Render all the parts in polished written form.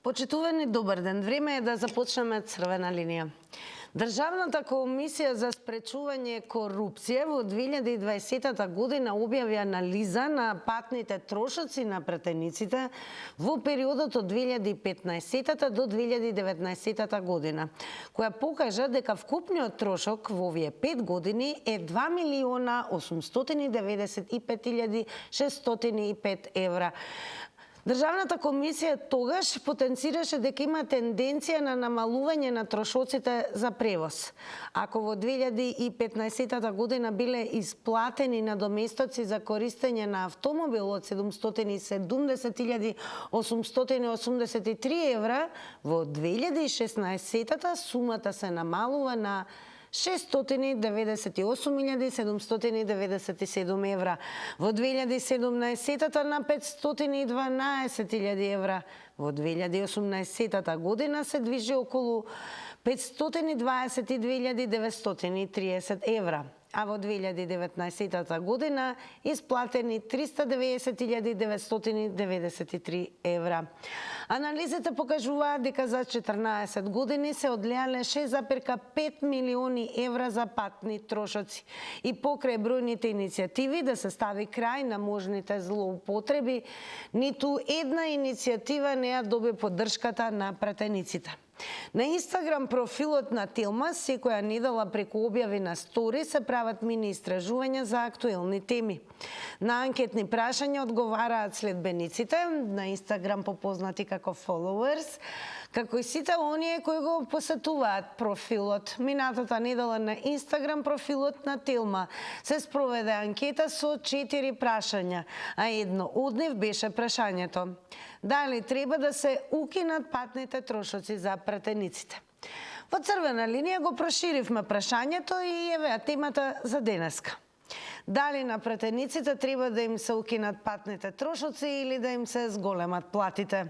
Почитувани, добар ден. Време е да започнеме црвена линија. Државната комисија за спречување корупција во 2020 година објави анализа на патните трошоци на пратениците во периодот од 2015 до 2019 година, која покажа дека вкупниот трошок во овие 5 години е 2.895.605 евра. Државната комисија тогаш потенцираше дека има тенденција на намалување на трошоците за превоз. Ако во 2015 година биле исплатени надоместоци за користење на автомобил од 770.883 евра, во 2016 сумата се намалува на 698.797 евра, во 2017 на 512.000 евра, во 2018 година се движи околу 522.930 евра, а во 2019 година исплатени 390.993 евра. Анализите покажуваат дека за 14 години се одлеале 6,5 милиони евра за патни трошоци и покрај бројните иницијативи да се стави крај на можните злоупотреби, ниту една иницијатива не ја доби поддршката на пратениците. На Инстаграм профилот на Телма секоја недела преку објави на стори се прават мини истражувања за актуелни теми. На анкетни прашања одговараат следбениците на Инстаграм попознати како followers, како и сите оние кои го посетуваат профилот. Минатата недела на Инстаграм профилот на Телма се спроведе анкета со 4 прашања, а едно од нив беше прашањето: дали треба да се укинат патните трошоци за пратениците? Во црвена линија го проширивме прашањето и еве темата за денеска. Дали на пратениците треба да им се укинат патните трошоци или да им се зголемат платите?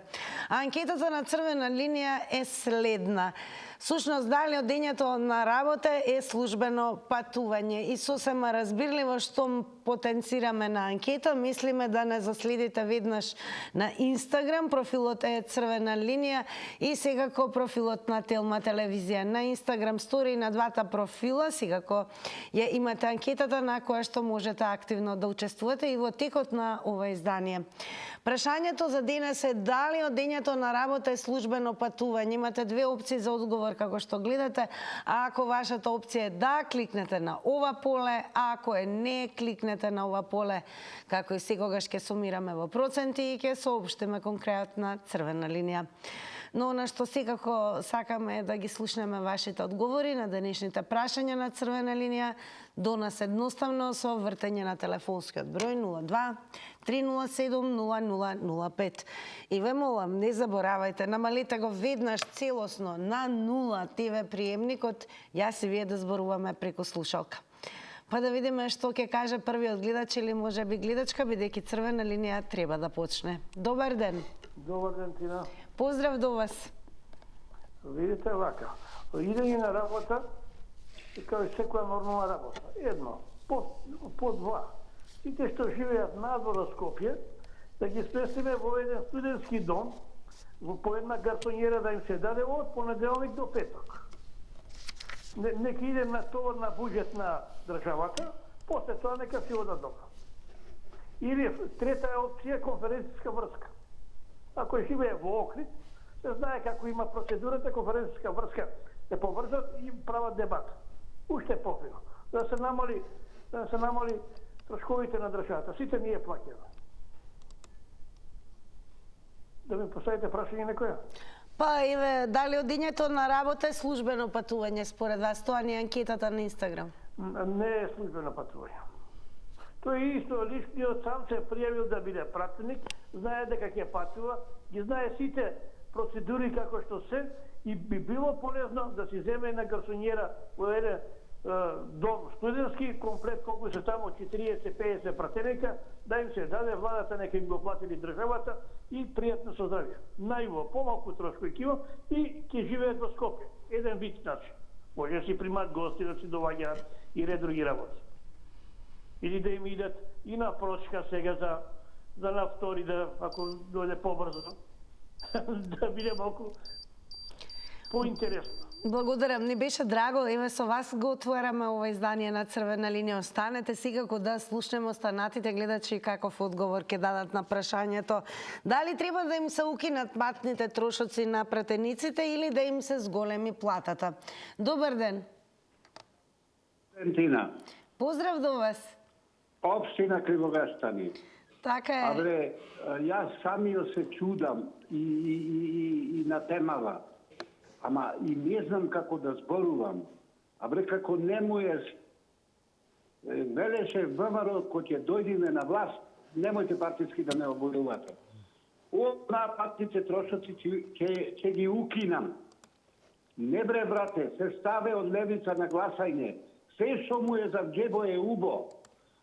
Анкетата на црвена линија е следна. Сушност, дали одењето на работа е службено патување? И сосема разбирливо што потенцираме на анкета, мислиме да не заследите веднаш на Инстаграм, профилот е црвена линија и секако профилот на Телма телевизија. На Инстаграм стори на двата профила, секако ја имате анкетата на која што можете активно да учествувате и во текот на ова издание. Прашањето за денес е дали одењето на работа е службено патување. Имате две опции за одговор како што гледате, а ако вашата опција е да, кликнете на ова поле, а ако е не, кликнете на ова поле. Како и секогаш ќе сумираме во проценти и ќе соопштиме кон крајот на црвена линија. Но она што секако сакаме е да ги слушнеме вашите одговори на денешните прашања на црвена линија до нас едноставно со вртење на телефонскиот број 02 307 0005. И ве молам, не заборавајте, намалете го веднаш целосно на 0 ТВ приемникот, јас и вие да зборуваме преку слушалка. Па да видиме што ќе каже првиот гледач или можеби гледачка, бидејќи црвена линија треба да почне. Добар ден. Добар ден, Тина. Поздрав до вас. Видите вака, идење на работа и као секоја нормална работа. Едно, по два. Сите што живеат надвор од Скопје, да ги сместиме во еден студентски дом, по една гарсонјера да им се даде од понеделник до петок. Нека иде на товар на буџет на државата, после тоа нека си одат дома. Или трета опција конференцијска врска. Ако живее во Охрид, се знае како има процедурата, конференцијска врска се поврзат и прават дебат. Уште покриво. Да се намали трошковите на државата. Сите ние плаќаме. Да ми поставите прашање некоја? Па, еве, дали одењето на работа е службено патување според вас? Тоа не е анкетата на Инстаграм. Не е службено патување. Тој исто личниот сам се пријавил да биде пратеник, знае дека ќе патува, ги знае сите процедури како што се и би било полезно да си земе една гарсонјера во еден дом студентски комплет, колку се тамо 40-50 пратеника, да им се даде владата, нека им го платили државата и пријатно со здравје. Најво, помалку трошкови киво и ќе живеат во Скопје. Еден вид значи. Може да си примат гости, да си доваѓаат и ред други работи. Или да им идат и на прочка сега за на втори, да, ако дојде побрзо. да биде малку поинтересно. Благодарам, ни беше драго. Еве со вас го отвараме ова издание на Црвена линија. Останете секако да слушнеме останатите гледачи каков одговор ќе дадат на прашањето дали треба да им се укинат патните трошоци на пратениците или да им се зголеми платата. Добар ден. Валентина, Поздрав до вас. општина Кривогастани. Така е. Абре, јас самиот се чудам и на темава. Ама и не знам како да зборувам. Абре, како не му е... Велеше ВМРО кој ќе дојдеме на власт, немојте партиски да ме оборувате. На патните трошоци ќе ги укинам. Не бре, брате, се ставе од левица на гласање. Се што му е за джебо е убо.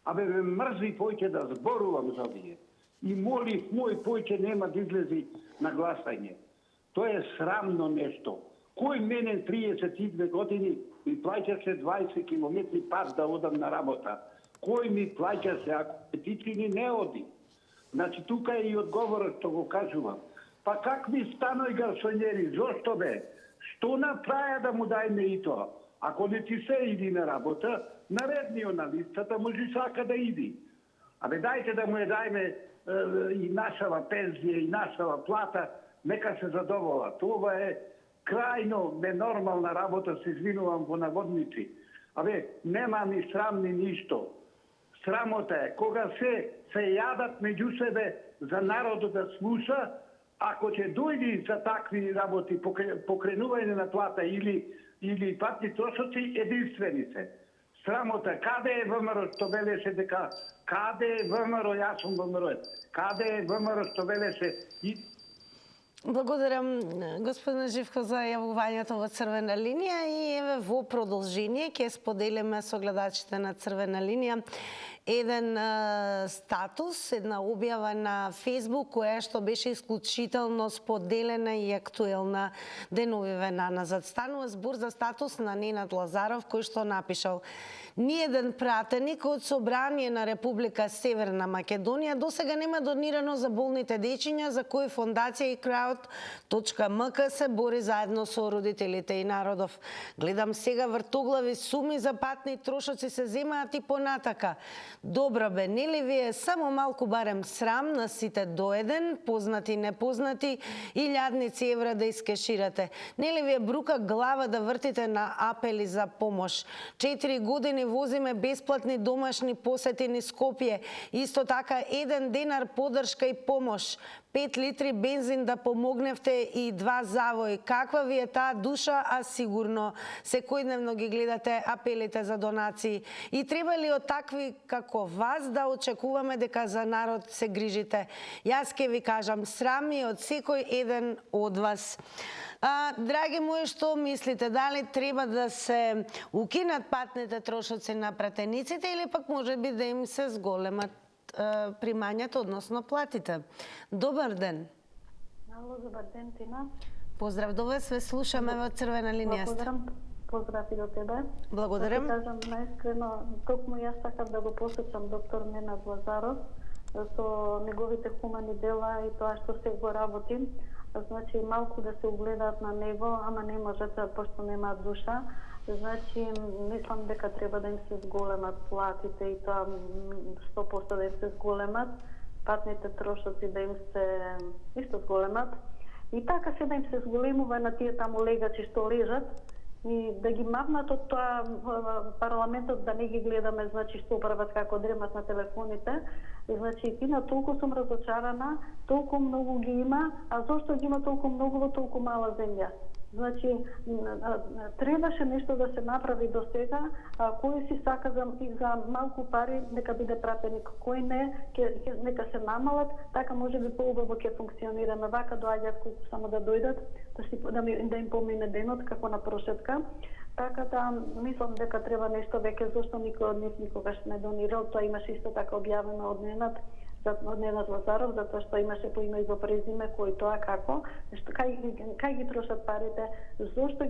Абе, ме мрзи појќе да зборувам за овие. И молив мој појќе нема да излези на гласање. Тоа е срамно нешто. Кој мене 32 години ми плаќаше 20 километри пат да одам на работа? Кој ми плаќаше, ако петичини не оди? Значи, тука е и одговорот што го кажувам. Па какви станој гарсонјери? Зошто бе? Што направја да му дајме и тоа? Ако не ти се иди на работа, наредниот на листата може сака да иди. Абе, дајте да му ја дајме и нашава пензија, и нашава плата, нека се задовола. Това е крајно ненормална работа, се извинувам во наводници. Абе, нема ни срам ни ништо. Срамота е, кога се јадат меѓу себе за народот да слуша, ако ќе дојди за такви работи, покренување на плата или патни трошоци, единствени се. Срамота, каде е ВМРО што велеше дека, каде е ВМРО, јас сум ВМРО, каде е ВМРО што велеше и... Благодарам, господин Живко, за јавувањето во Црвена линија и еве во продолжение ќе споделиме со гледачите на Црвена линија еден статус, една објава на Facebook која што беше исклучително споделена и актуелна деновиве наназад. Станува збор за статус на Ненад Лазаров кој што напишал: "Ниеден пратеник од Собрание на Република Северна Македонија досега нема донирано за болните дечиња за кои фондација и Crowd.mk се бори заедно со родителите и народов. Гледам сега вртоглави суми за патни трошоци се земаат и понатака. Добро бе, нели ви е само малку барем срам на сите до еден, познати и непознати, илјадници евра да искеширате. Нели ви е брука глава да вртите на апели за помош. 4 години возиме бесплатни домашни посети низ Скопје. Исто така 1 денар поддршка и помош. 5 литри бензин да помогневте и 2 завои. Каква ви е таа душа, а сигурно секојдневно ги гледате апелите за донации. И треба ли од такви како вас да очекуваме дека за народ се грижите? Јас ке ви кажам, срам ми од секој еден од вас." Драги мои, што мислите? Дали треба да се укинат патните трошоци на пратениците или пак може би да им се зголемат примањата, односно платите? Добар ден. Ало, добар ден, Тина. Поздрав до вас, ве слушаме во Црвена линија. Благодарам. Поздрав и до тебе. Благодарам. Да кажам наискрено, токму јас сакам да го посечам доктор Ненад Лазаров со неговите хумани дела и тоа што се го работи. Значи, малку да се угледаат на него, ама не можат, пошто немаат душа. Значи, мислам дека треба да им се зголемат платите и тоа 100% да им се зголемат, патните трошоци да им се исто зголемат. И така се да им се зголемува на тие таму легачи што лежат и да ги мавнат од тоа парламентот, да не ги гледаме, значи што прават, како дремат на телефоните. Значи, Тина, толку сум разочарана, толку многу ги има, а зошто ги има толку многу во толку мала земја? Значи, требаше нешто да се направи до сега, кој си сака за малку пари, нека биде пратеник, кој не, нека се намалат, така може би поубаво ќе функционираме. Вака доаѓаат колку само да дојдат, да им помине денот како на прошетка. Така да, мислам дека треба нешто веќе, зашто никој од нив никогаш не донирал, тоа имаше исто така објавено од Ненад, Ненад Лазаров, затоа што имаше по име и по презиме кој тоа како, кај ги трошат парите, зошто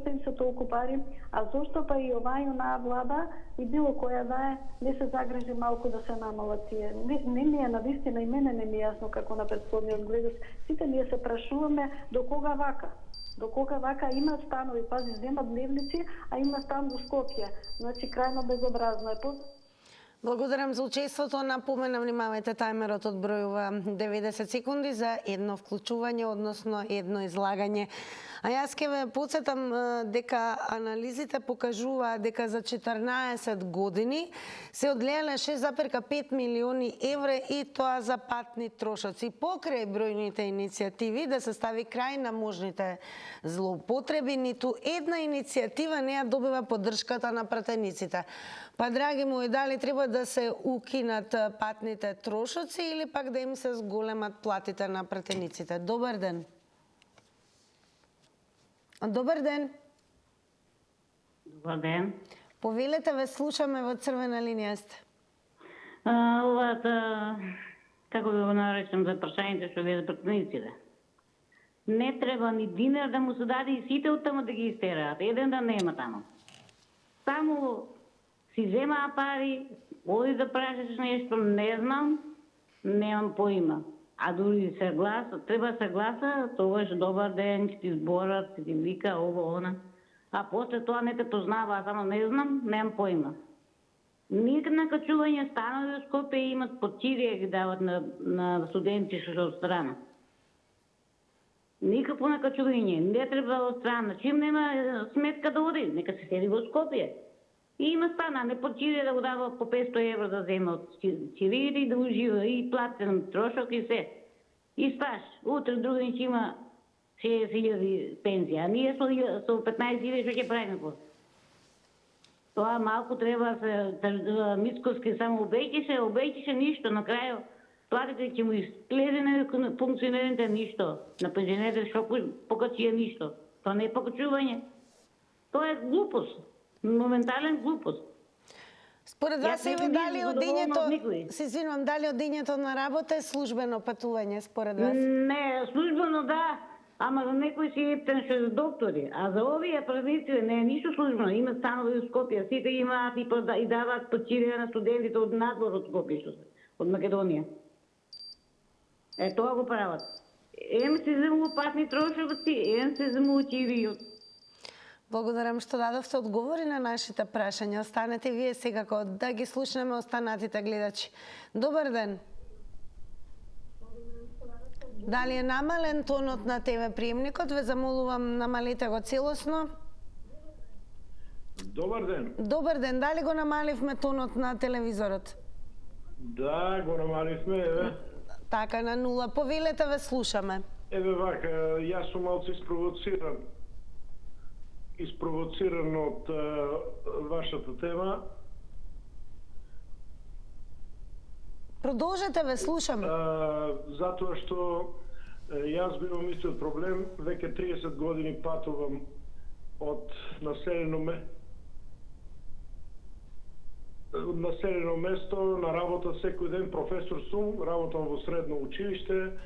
им се толку пари, а зошто па и оваа и онаа влада и било која да е, не се загрижи малку да се намалат тие. Не ми е навистина и мене не ми е јасно како на претходниот гледач. Сите ние се прашуваме до кога вака. До кога вака има станови, пази, земат дневници, а има стан во Скопје. Значи, крајно безобразно е. Благодарам за учеството. Напоменам, внимавајте, тајмерот одбројува 90 секунди за едно вклучување, односно едно излагање. А јас ке ве подсетам дека анализите покажуваат дека за 14 години се одлеале 6,5 милиони евра и тоа за патни трошоци. Покрај бројните иницијативи да се стави крај на можните злоупотреби, ниту една иницијатива не ја добива поддршката на пратениците. Па, драги мои, дали треба да се укинат патните трошоци или пак да им се зголемат платите на пратениците? Добар ден. Добар ден. Добар ден. Повелете, ве слушаме, во црвена линија сте. Како да го наречам за прашањето што вие за пратениците. Не треба ни динар да му се даде и сите од таму да ги истераат. Еден да нема таму. Само си земаа пари, оди да прашаш нешто, не знам, немам поима. А дури треба се гласа, тогаш добар ден, ќе ти зборат, ќе ти вика, ово, она. А после тоа не те познава, а само не знам, немам поима. Никак накачување станови во Скопје имат по 4 ги дават на студенти што од страна. Никакво накачување, не треба од страна. Чим нема сметка да оди, нека се седи во Скопје. И има стана, не по 4 да го дава по 500 евро да земе од чирите и да ужива и платен трошок и се. И стаж. Утре другин ќе има 60.000 пензија, а ние со 15.000 што ќе правиме после? Тоа малку треба се мицковски само обеќише ништо, на крајот платите ќе му излезе на функционерите ништо, на пензионерите што покачија ништо. Тоа не е покачување. Тоа е глупост. Моментален глупост. Според вас еве дали одењето на работа е службено патување според вас? Не, службено да, ама за некои си ептен што за доктори, а за овие празници не е ништо службено. Имат станови во Скопје, сите имаат и даваат почирија на студентите од надвор од Скопје што се, од Македонија. Тоа го прават. Ем се земува патни трошоци, ем се земува чивиот. Благодарам што дадовте одговори на нашите прашања. Останете вие секако да ги слушнеме останатите гледачи. Добар ден. Дали е намален тонот на ТВ приемникот? Ве замолувам, намалете го целосно. Добар ден. Добар ден. Дали го намаливме тонот на телевизорот? Да, го намаливме, еве. Така, на 0. Повелете, ве слушаме. Еве вака, јас сум малку испровоциран од вашата тема. Продолжете, ве слушаме. Затоа што јас бивам истиот проблем, веќе 30 години патувам од населено место на работа секој ден, професор сум, работам во средно училиште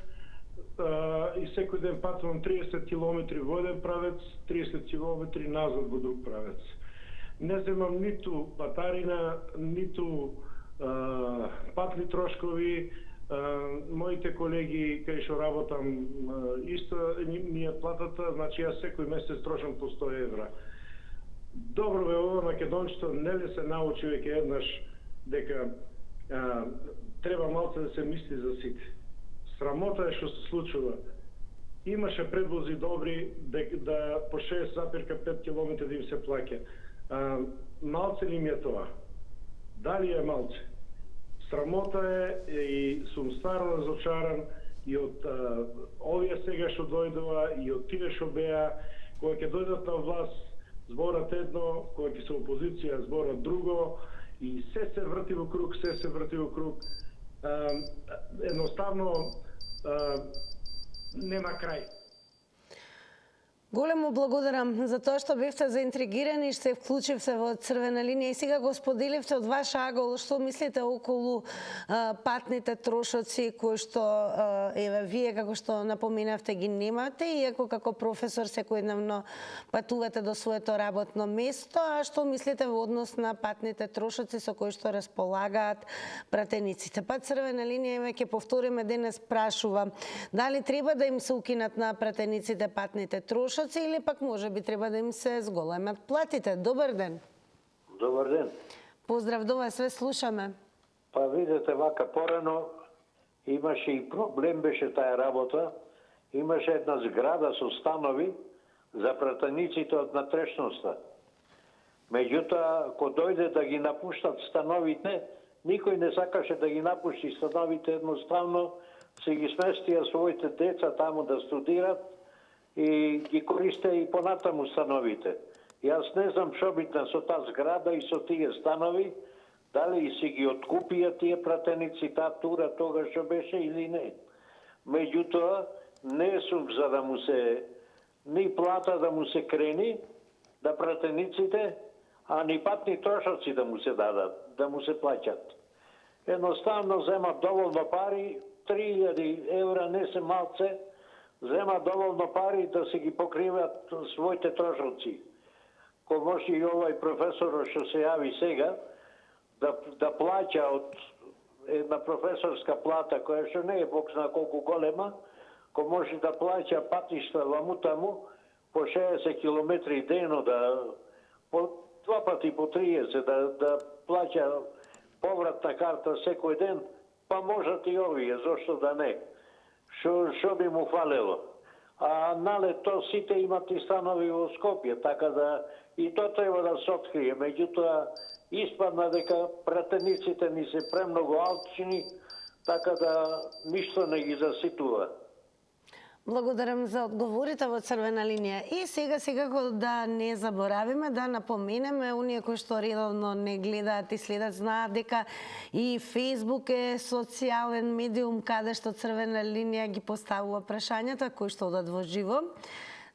и секој ден патувам 30 километри во еден правец, 30 километри назад во друг правец. Не земам ниту патарина, ниту патни трошкови. Моите колеги кај што работам исто ми е платата, значи јас секој месец трошам по 100 евра. Добро бе ова македончето, не ли се научи веќе еднаш дека треба малце да се мисли за сите. Срамота е што се случува. Имаше предвози добри да по 6,5 км да им се плаќа. Малце ли ми е тоа? Дали е малце? Срамота е и сум старо разочаран и од овие сега што дојдува и од тие што беа, кога ќе дојдат на власт, зборат едно, кога ќе се опозиција, зборат друго и се врти во круг, се врти во круг. Едноставно нема крај. Големо благодарам за тоа што бевте заинтригирани и што се вклучивте во Црвена линија и сега го споделивте од ваш агол што мислите околу патните трошоци кои што еве вие како што напоменавте ги немате, иако како професор секојдневно патувате до своето работно место, а што мислите во однос на патните трошоци со кои што располагаат пратениците? Па Црвена линија, еве ќе повториме денес, прашува дали треба да им се укинат на пратениците патните трошоци или пак може би треба да им се зголемат платите. Добар ден. Добар ден. Поздрав до вас, све слушаме. Па видите, вака порано имаше и проблем беше таа работа. Имаше една зграда со станови за пратениците од натрешноста. Меѓутоа, кога дојде да ги напуштат становите, никој не сакаше да ги напушти становите, едноставно се ги сместија своите деца таму да студират и ги користе и понатаму становите. Јас не знам што битна со таа зграда и со тие станови, дали си ги откупија тие пратеници таа тура тога што беше или не. Меѓутоа, не сум за да му се ни плата да му се крени, да пратениците, а ни патни трошоци да му се дадат, да му се плаќат. Едноставно земат доволно пари, 3000 евра не се малце, земат доволно пари да се ги покриват своите трошоци. Ко може и овој професор што се јави сега, да плаќа од една професорска плата, која што не е бог зна колку голема, ко може да плаќа патишта ваму-таму по 60 километри дено, по 2 пати по 30, да плаќа повратна карта секој ден, па можат и овие, зошто да не? Што би му фалело? А налето сите имат и станови во Скопје, така да и тоа треба да се открие. Меѓутоа, испадна дека пратениците ни се премногу алчни, така да ништо не ги заситува. Благодарам за одговорите во Црвена линија. И сега секако да не заборавиме, да напоменеме, оние кои што редовно не гледаат и следат, знаат дека и Facebook е социјален медиум каде што Црвена линија ги поставува прашањата кои што одат во живо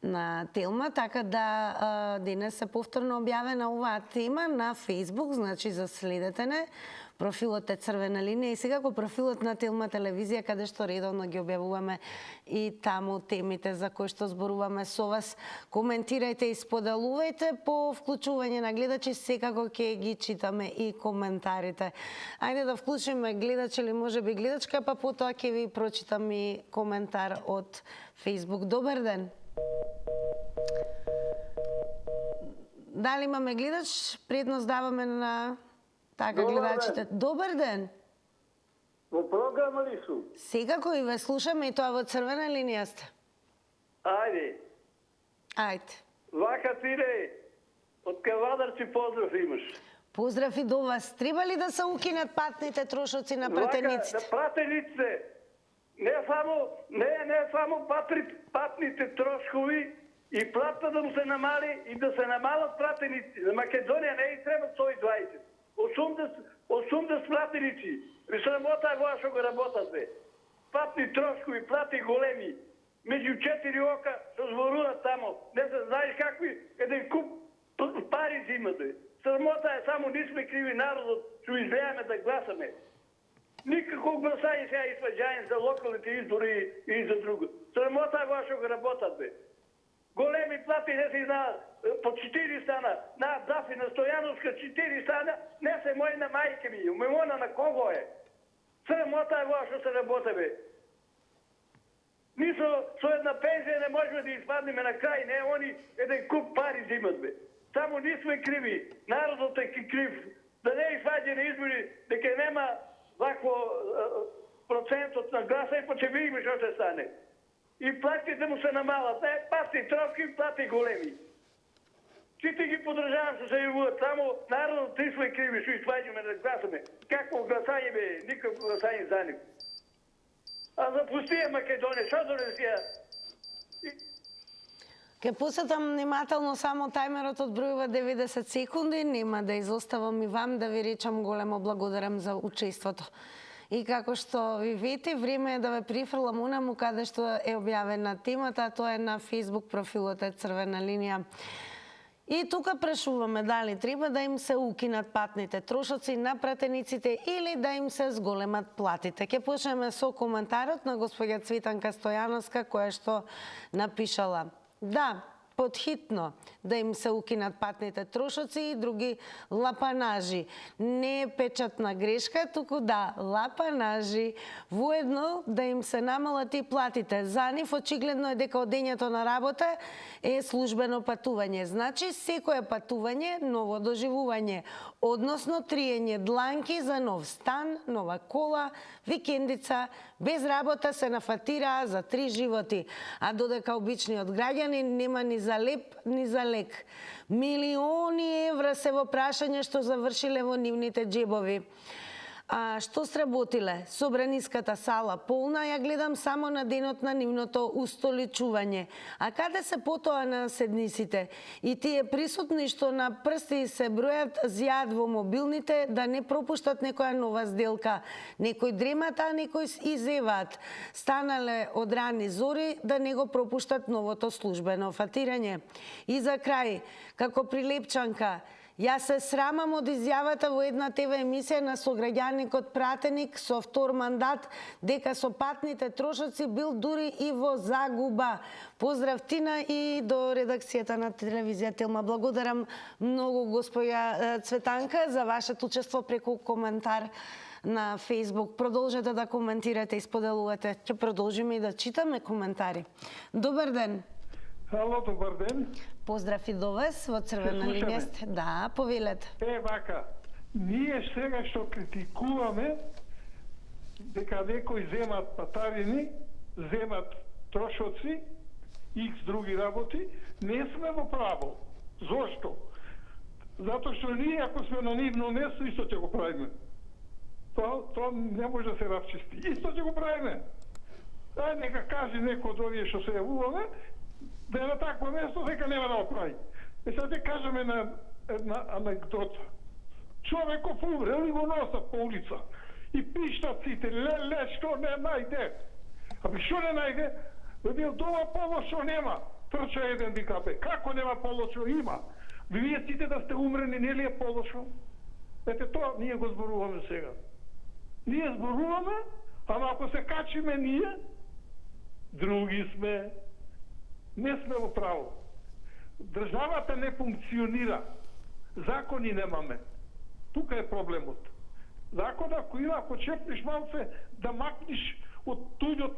на Телма, така да денес е повторно објавена оваа тема на Facebook, значи заследете не. Профилот е Црвена линија и секако профилот на Телма телевизија, каде што редовно ги објавуваме и таму темите за кои што зборуваме со вас. Коментирајте и споделувајте, по вклучување на гледачи секако ќе ги читаме и коментарите. Ајде да вклучиме гледач или можеби гледачка, па потоа ќе ви прочитам и коментар од Facebook. Добар ден. Дали имаме гледач? Предност даваме на така гледачите. Добар ден. Во програма ли сум? Секако и ве слушаме и тоа во Црвена линија сте. Ајде. Ајде. Вака тире, од Кавадар ти поздрав имаш. Поздрав и до вас. Треба ли да се укинат патните трошоци на пратениците? Вака, пратениците, не само патните трошкови и плата да му се намали и да се намалат пратеници. На Македонија не и треба 120. 80 пратеници. Ви срамота е во што го работат, бе. Патни трошкови, плати големи. Меѓу 4 ока се зборуваат тамо. Не се знаеш какви, еден куп пари зимат, бе. Срамота е, само ние сме криви народот, што излеаме да гласаме. Никако гласање сега изваѓање за локалните избори и за друго. Срамота е во што го работат, бе. Големи плати не се знаат, по 4 стана, на Дафи, на Стојановска 4 стана, не се мој на мајке ми, умемона на кого е. Срамота е во што се работа, бе. Ни со една пензија не можеме да испаднеме на крај, не они еден куп пари зимат, бе. Само ние сме криви, народот е крив, да не изваѓа на избори, дека нема вакво процентот на гласа и па ќе видиме што ќе стане. И платите му се намалат, не пати трошки, плати големи. Сите ги подржавам што се јавуват, само народот ти сме криви, што изваѓаме да гласаме. Какво гласање бе, никакво гласање за нив. А запустија Македонија, што донесија? Ке посетам внимателно, само тајмерот одбројува 90 секунди, нема да изоставам и вам, да ви речам големо благодарам за учеството. И како што ви видите, време е да ве прифрлам унаму каде што е објавена темата, а тоа е на Facebook профилот е Црвена линија. И тука прашуваме дали треба да им се укинат патните трошоци на пратениците или да им се зголемат платите. Ке почнеме со коментарот на госпоѓа Цветанка Стојановска, која што напишала: да, подхитно да им се укинат патните трошоци и други лапанажи. Не е печатна грешка, туку да, лапанажи. Воедно да им се намалат и платите. За нив очигледно е дека одењето на работа е службено патување. Значи, секое патување, ново доживување, односно триење дланки за нов стан, нова кола, викендица, без работа се нафатираа за 3 животи, а додека обичниот граѓанин нема ни за леп, ни за лек. Милиони евра се во прашање што завршиле во нивните джебови. А што сработиле? Собраниската сала полна, ја гледам само на денот на нивното устоличување. А каде се потоа на седниците? И тие присутни што на прсти се бројат зјад во мобилните да не пропуштат некоја нова сделка. Некој дремат, а некој изеваат. Станале од рани зори да не го пропуштат новото службено фатирање. И за крај, како прилепчанка, јас се срамам од изјавата во една ТВ емисија на сограѓаникот пратеник со втор мандат дека со патните трошоци бил дури и во загуба. Поздрав Тина и до редакцијата на телевизија Телма. Благодарам многу госпоја Цветанка за вашето учество преку коментар на Facebook. Продолжете да коментирате и споделувате. Ќе продолжиме и да читаме коментари. Добар ден. Ало, добар ден. Поздрав и до вас во Црвена линија сте. Да, повелете. Вака, ние сега што критикуваме дека некои земат патарини, земат трошоци, икс други работи, не сме во право. Зошто? Затоа што ние, ако сме на нивно место, исто ќе го правиме. Тоа не може да се расчисти. Исто ќе го правиме. Нека каже некој од овие што се јавуваме, да е на такво место, дека нема да го прави. Сега ќе кажеме на една анекдота. Човеков умрел и го носат по улица. И пиштат сите, ле, што не најде. Абе, што не најде? Бил дома полошо нема. Трча еден вика, бе, како нема полошо? Има. Вие сите да сте умрени, не ли е полошо? Ете, тоа ние го зборуваме сега. Ние зборуваме, ама ако се качиме ние, други сме. Не сме во право. Државата не функционира. Закони немаме. Тука е проблемот. Закон ако има, ако чепнеш малце да макниш од туѓо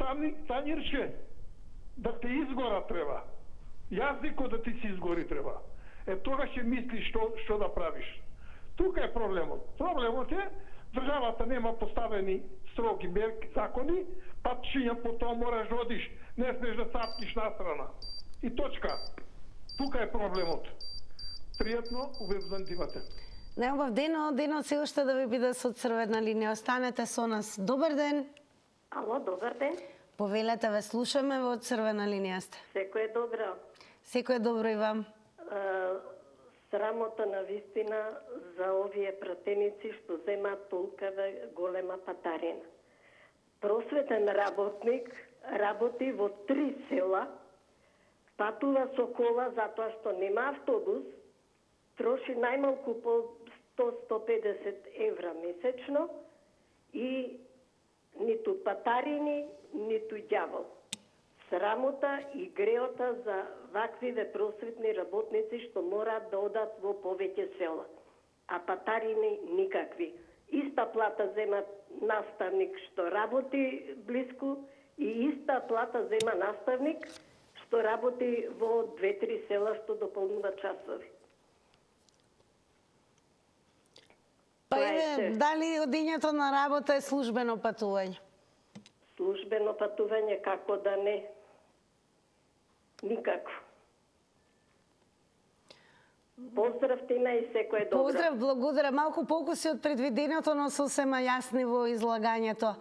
танирче, да те изгора треба. Јазикот да ти се изгори треба. Тогаш ќе мислиш што да правиш. Тука е проблемот. Проблемот е државата нема поставени строги мерки, закони, па по тоа мораш да одиш, не смеш да цапниш настрана. И точка. Тука е проблемот. Пријатно, убеден да имате. Неубав денот се уште да ви биде со Црвена линија. Останете со нас. Добар ден. Ало, добар ден. Повелете, ве слушаме во Црвена линија сте. Секој е добро. Секој е добро и вам. Срамота на вистина за овие пратеници што земаат толкава голема патарина. Просветен работник работи во 3 села, патува со кола затоа што нема автобус, троши најмалку по 100-150 евра месечно и ниту патарини, ниту ѓавол. Срамота и греота за ваквиве просветни работници што мораат да одат во повеќе села, а патарини никакви. Иста плата земат наставник што работи блиску и иста плата зема наставник што работи во 2-3 села што дополнува часови. Па дали одењето на работа е службено патување? Службено патување како да не? Никако. Поздрав Тина и секој добро. Поздрав, благодарам. Малку покуси од предвиденото, но сосема јасни во излагањето.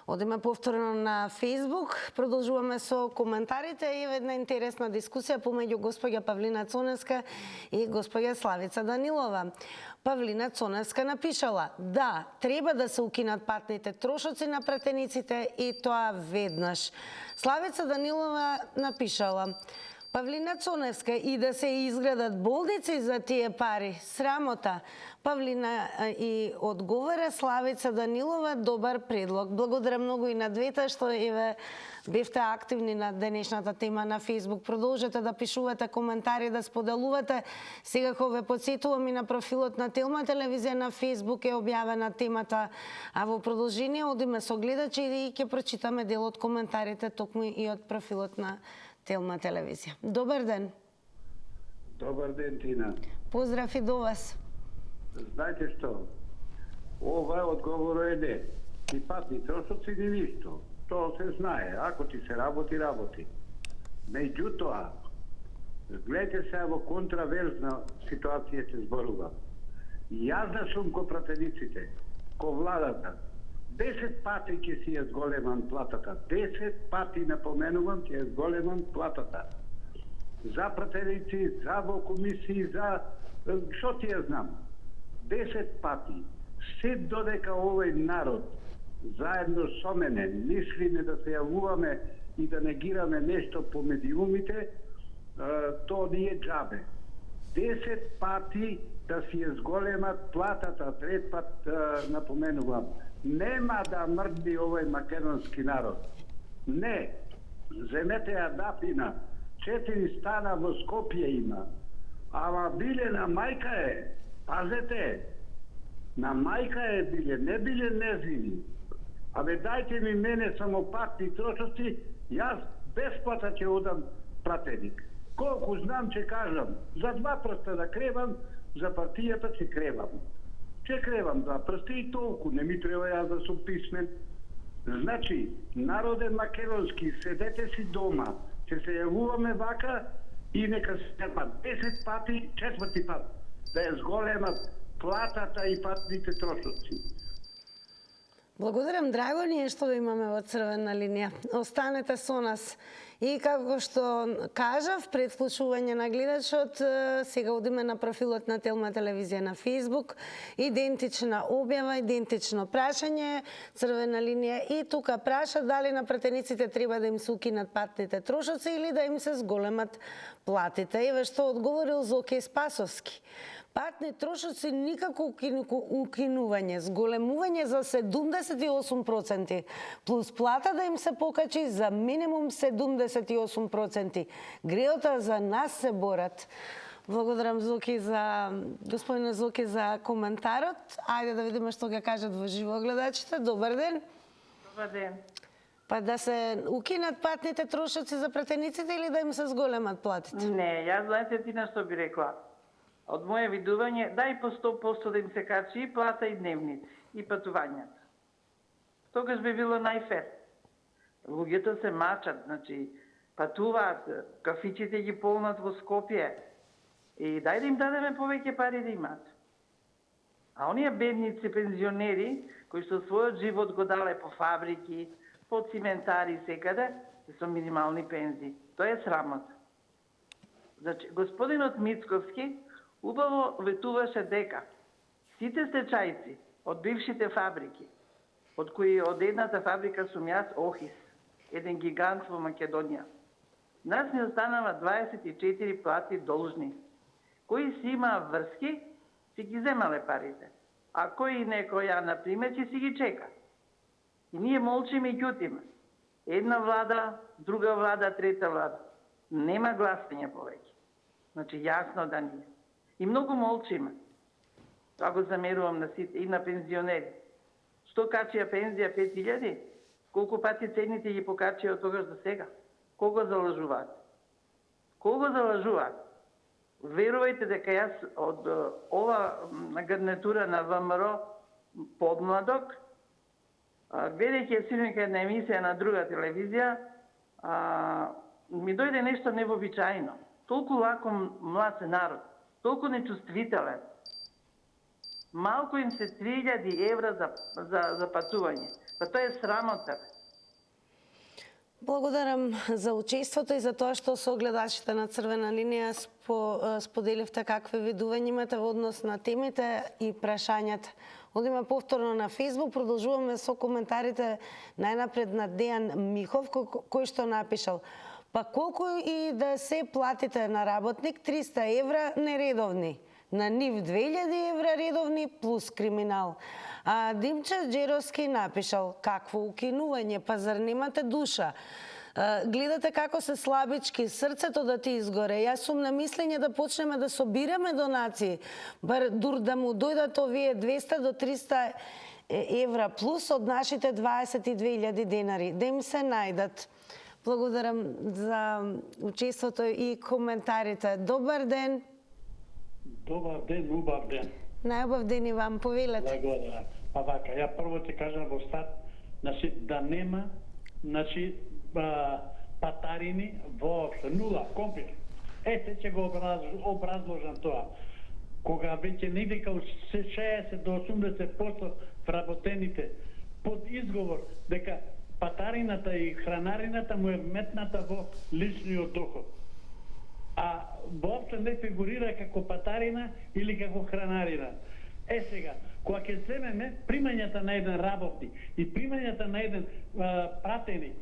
Одиме повторно на Facebook, продолжуваме со коментарите и една интересна дискусија помеѓу госпоѓа Павлина Цоневска и госпоѓа Славица Данилова. Павлина Цоневска напишала: да, треба да се укинат патните трошоци на пратениците и тоа веднаш. Славица Данилова напишала: Павлина Цоневска, и да се изградат болници за тие пари. Срамота. Павлина и одговора Славица Данилова: добар предлог. Благодарам многу и на двете што бевте активни на денешната тема на Facebook. Продолжете да пишувате коментари, да споделувате. Сега кога ве потсетувам и на профилот на Телма телевизија на Facebook е објавена темата, а во продолжение одиме со гледачи и ќе прочитаме дел од коментарите токму и од профилот на Телма телевизија. Добар ден. Добар ден, Тина. Поздрав и до вас. Знаете што? Ова одговор е не. И патни трошоци ни ништо. Тоа се знае. Ако ти се работи, работи. Меѓутоа, гледате се во контраверзна ситуација се зборува. Јас да сум ко пратениците, ко владата, 10 пати ќе си ја зголемам платата. 10 пати, напоменувам, ќе ја зголемам платата. За пратеници, за во комисии, за... Што ти ја знам? 10 пати. Се додека овој народ заедно со мене мислиме да се јавуваме и да негираме нешто по медиумите, тоа не е џабе. 10 пати да си ја зголемат платата, трет пат напоменувам. Нема да мрдни овој македонски народ. Не. Земете ја Дафина. 4 стана во Скопје има. Ама биле на мајка е. Пазете. На мајка е биле, не биле незини. Абе дајте ми мене само патни трошоци, јас бесплата ќе одам пратеник. Колку знам ќе кажам. За 2 прста да кревам, за партијата ќе кревам. Ќе кревам 2 прста и толку, не ми треба јас да сум писмен. Значи, народе македонски, седете си дома, ќе се јавуваме вака и нека се јават 10 пати, 4 пат, да ја зголемат платата и патните трошоци. Благодарам, драго ни е што имаме во црвена линија. Останете со нас. И како што кажав пред вклучување на гледачот, сега одиме на профилот на Телма телевизија на Facebook. Идентична објава, идентично прашање, црвена линија и тука праша дали на пратениците треба да им се укинат патните трошоци или да им се зголемат платите. Еве што одговорил Зоке Спасовски. Патни трошоци никако укинување, зголемување за 78%, плюс плата да им се покачи за минимум 78%. Греота за нас се борат. Благодарам Зоки господина Зоки за коментарот. Ајде да видиме што ќе кажат во живо гледачите. Добар ден. Добар ден. Па да се укинат патните трошоци за пратениците или да им се зголемат платите? Не, јас знаете Тина што би рекла. Од моје видување, дај по 100% да им се качи и плата и дневници, и патувањата. Тогаш би било најфер. Луѓето се мачат, значи, патуваат, кафичите ги полнат во Скопје. И дај да им дадеме повеќе пари да имат. А оние бедници, пензионери, кои што својот живот го дале по фабрики, по циментари секаде, со минимални пензии. Тоа е срамота. Значи, господинот Мицковски убаво ветуваше дека сите стечајци од бившите фабрики, од кои од едната фабрика сум јас, Охис, еден гигант во Македонија, нас ни останава 24 плати должни. Кои си има врски, си ги земале парите. А кои некој ја, например, ќе си ги чека. И ние молчиме и ќутиме. Една влада, друга влада, трета влада. Нема гласање повеќе. Значи, јасно да ние. И многу молчиме. Тоа го замерувам на сите и на пензионери. Што качија пензија 5000? Колку пати цените ги покачија од тогаш до сега? Кого залажуваат? Кого залажуваат? Верувајте дека јас од ова гарнитура на ВМРО подмладок, гледајќи синоќа една емисија на друга телевизија, ми дојде нешто невообичаено. Толку лако млад народ, толку нечувствителен. Малку им се 3000 евра за патување. Па тоа е срамота. Благодарам за учеството и за тоа што со гледачите на Црвена линија споделивте какви видувања имате во однос на темите и прашањата. Одиме повторно на Facebook, продолжуваме со коментарите најнапред на Дејан Михов, кој што напишал: па колку и да се платите на работник, 300 евра нередовни, на нив 2000 евра редовни плюс криминал. А Димче Джеровски напишал: какво укинување, па зар немате душа? Гледате како се слабички, срцето да ти изгоре. Јас сум на мислење да почнеме да собираме донации, бар дур да му дојдат овие 200 до 300 евра плюс од нашите 22.000 денари, да им се најдат. Благодарам за учеството и коментарите. Добар ден. Добар ден, убав ден. Најубав ден и вам, повелете. Благодарам. Па вака, ја прво ти кажам во старт, значи да нема, значи патарини воопшто, нула, комплет. Се ќе го образложам тоа. Кога веќе негде као 60 до 80% вработените под изговор дека патарината и хранарината му е метната во личниот доход. А воопшто не фигурира како патарина или како хранарина. Сега, кога ќе земеме примањата на еден работник и примањата на еден пратеник,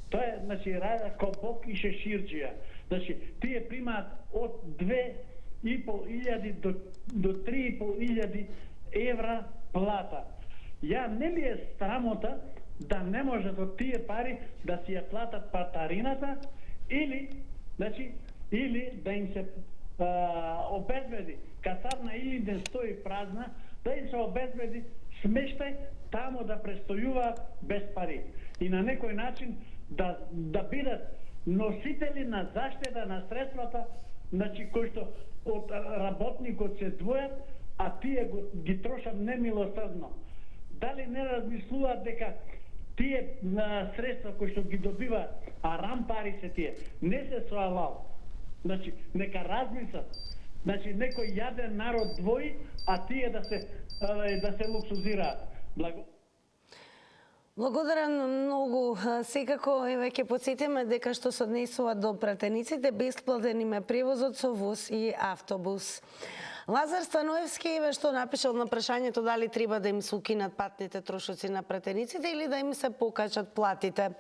тоа е, значи, како бок и шеширџија. Значи, тие примаат од 2.500 до 3.500 евра плата. Ја не ли е срамота да не можат од тие пари да си ја платат патарината или, значи, или да им се обезбеди касарна или да стои празна, да им се обезбеди смештај тамо да престојуваат без пари. И на некој начин да бидат носители на заштита на средствата, значи кои што од работникот се двојат, а тие ги трошат немилосрдно. Дали не размислуваат дека тие средства кои што ги добиваат, арам пари се тие, не се со алал. Значи, нека размислат. Значи, некој јаден народ двои, а тие да се луксузираат. Благодарам многу. Секако, еве, ќе подсетиме дека што се однесува до пратениците, бесплатен им е превозот со воз и автобус. Лазар Станоевски, еве што напишал на прашањето дали треба да им се укинат патните трошоци на пратениците или да им се покачат платите.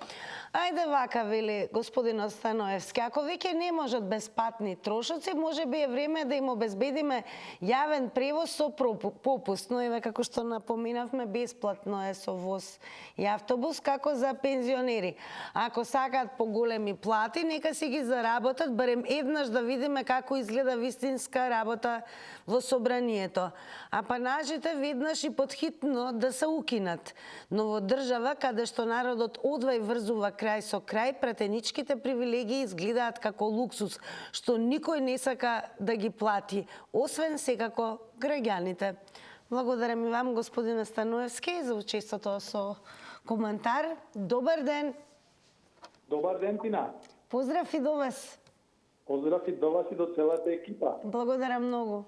Ајде вака, вели господинот Станоевски, ако веќе не можат без патни трошоци, може би е време да им обезбедиме јавен превоз со попуст, но еве како што напоминавме, бесплатно е со воз и автобус како за пензионери. Ако сакаат поголеми плати, нека си ги заработат, барем еднаш да видиме како изгледа вистинска работа во собранието, а панажите веднаш и подхитно да се укинат. Но во држава каде што народот одва и врзува крај со крај, пратеничките привилегии изгледаат како луксус, што никој не сака да ги плати, освен секако граѓаните. Благодарам и вам, господине Станоевски, за учеството со коментар. Добар ден. Добар ден, Тина. Поздрав и до вас. Поздрав и до вас и до целата екипа. Благодарам многу.